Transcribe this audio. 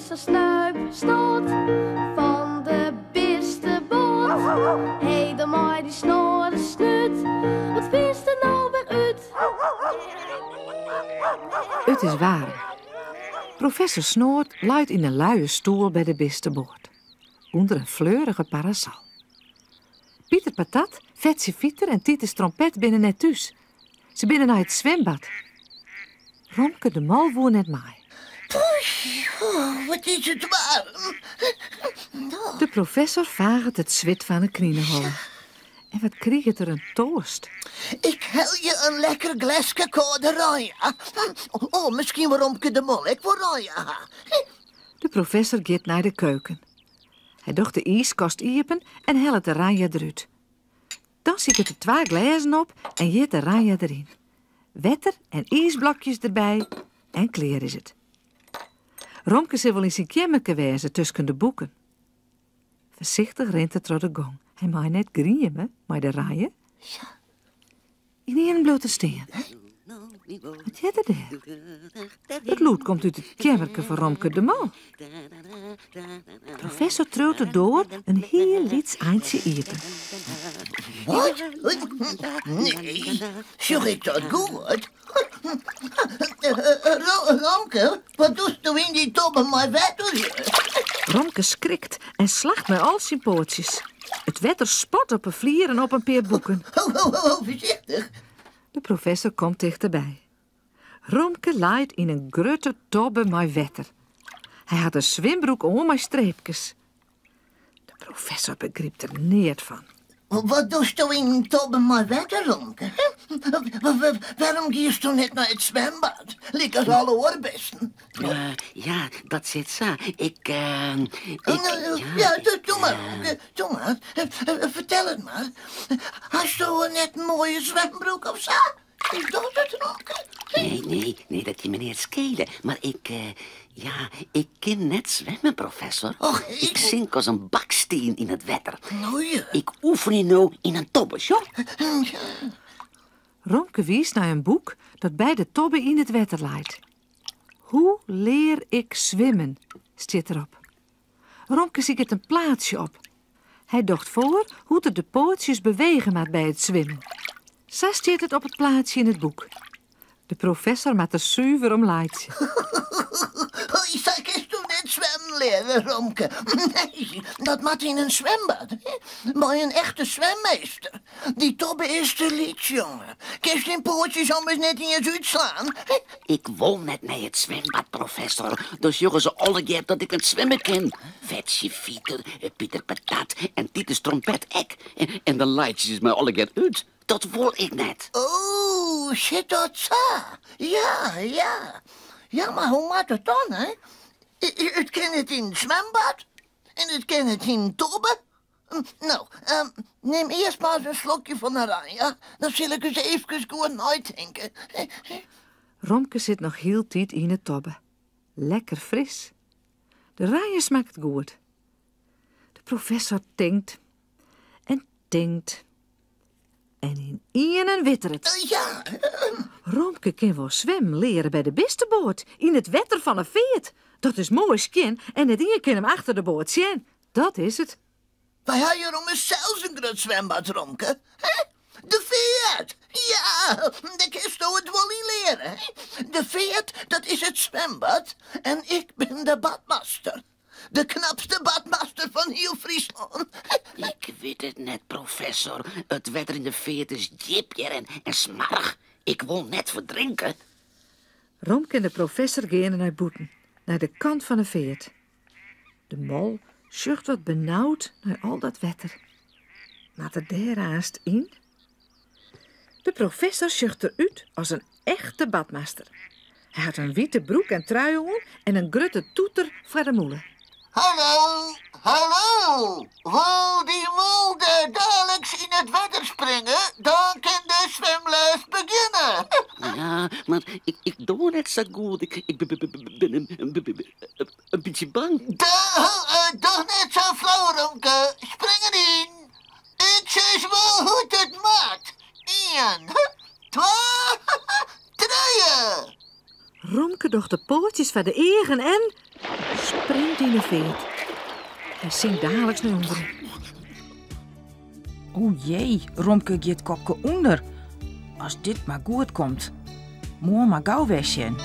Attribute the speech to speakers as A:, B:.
A: professor Snuip stoot van de beste boot. Hey, de maai die snorde snut, wat wist er nou weer uit?
B: Het is waar. Professor Snoort luidt in een luie stoel bij de beste boord. Onder een fleurige parasol. Pieter Patat, Vetje Fieter en Titus Trompet binnen net thuis. Ze binnen naar het zwembad. Romke de Mol woer net maai.
C: Wat is het warm.
B: De professor vaagt het zwit van een knieënhollen. En wat kreeg het er een toast.
C: Ik hel je een lekker glasje koude ranja. Oh, misschien waarom ik de Mol ik voor ranja.
B: De professor gaat naar de keuken. Hij docht de ijskast iepen en helpt de ranja eruit. Dan ziet het er 2 glazen op en jeet de ranja erin. Wetter en ijsblokjes erbij en kleer is het. Romke zit wel in zijn kjemmeke wezen tussen de boeken. Voorzichtig rent het door de gong. Hij mag net griemen, maar de ranja.
C: Ja.
B: In een blote steen. Wat zit er daar? Het lood komt uit het kjemmerke van Romke de Mol. Professor treurt er door een heel liets eindje eten.
C: Wat? Nee, zeg ik dat goed? Romke, wat doet u in die tobbe maar wetter?
B: Romke schrikt en slacht met al zijn pootjes. Het wetter spot op een vlier en op een peer boeken.
C: Voorzichtig.
B: De professor komt dichterbij. Romke laait in een grutte tobbe met wetter. Hij had een zwembroek om met streepjes. De professor begreep er neert van.
C: Wat doet u in die tobbe maar wetter, Romke? Waarom giest u net naar het zwembad? Lik als alle oorbesten.
D: Ja, dat zit zo.
C: Ja, doe maar, Romke. Doe maar. Vertel het maar. Had u net een mooie zwembroek of zo? Is dat het, Romke?
D: Nee, dat je meneer schelen. Maar ik kan net zwemmen, professor.
C: Och,
D: ik zink als een baksteen in het wetter.
C: Nou ja.
D: Ik oefen hier nou in een tobbe, joh.
B: Romke wies naar een boek dat bij de tobbe in het wetter laait. Hoe leer ik zwemmen, staat erop. Romke ziet het een plaatsje op. Hij docht voor hoe de pootjes bewegen maat bij het zwemmen. Zo staat het op het plaatsje in het boek. De professor maakt er zuiver om laait.
C: Ik zou toen net zwemmen leren, Romke. Nee, dat moet in een zwembad. Maar een echte zwemmeester. Die tobbe is te liet, jongen. Kist in pootjes om eens net in je uitslaan.
D: Ik woon net naar het zwembad, professor. Dus jongen ze alle keer dat ik het zwemmen ken. Vetje Fieter, Pieter Patat en Titus Trompet ek. En de lightjes is mij alle keer uit. Dat wil ik net.
C: Oh, zit dat zo? Ja. Ja, maar hoe maakt het dan, hè? Het ken het in het zwembad. En het ken het in een tobbe. Nou, neem eerst maar eens een slokje van de ranja. Dan zal ik eens even goed uitdenken.
B: Romke zit nog heel tijd in het tobbe. Lekker fris. De ranja smaakt goed. De professor denkt en denkt. En in een wittert.
C: Ja.
B: Romke kan wel zwemmen leren bij de beste boot. In het wetter van een veert. Dat is mooi skin. En het je kan hem achter de boot zien. Dat is het.
C: Wij hebben om zelfs een groot zwembad, Romke. De veert. Ja, de kist het wel niet leren. Hè? De veert, dat is het zwembad. En ik ben de badmaster. De knapste badmaster van heel Friesland.
D: Ik weet het net, professor. Het wetter in de veert is jipjer en smarrig. Ik wil net verdrinken.
B: Romke en de professor gaan naar boeten. Naar de kant van de veert. De mol zucht wat benauwd naar al dat wetter. Maat er daarnaast in. De professor zucht eruit als een echte badmaster. Hij had een witte broek en trui om en een grutte toeter voor de moelen.
C: Hallo. Wil die wilde dadelijk in het water springen? Dan kan de zwemles beginnen.
D: Ja, maar ik doe net zo goed. Ik ben een beetje bang.
C: Toch net zo flauw, Romke. Spring erin. Ik zeg wel hoe het maakt. 1, 2, 3.
B: Romke docht de pootjes van de egen en sprint in de veert. Hij zingt dagelijks naar onderen.
E: O jee, Romke gaat kopje onder. Als dit maar goed komt. Mooi maar gauw wezen.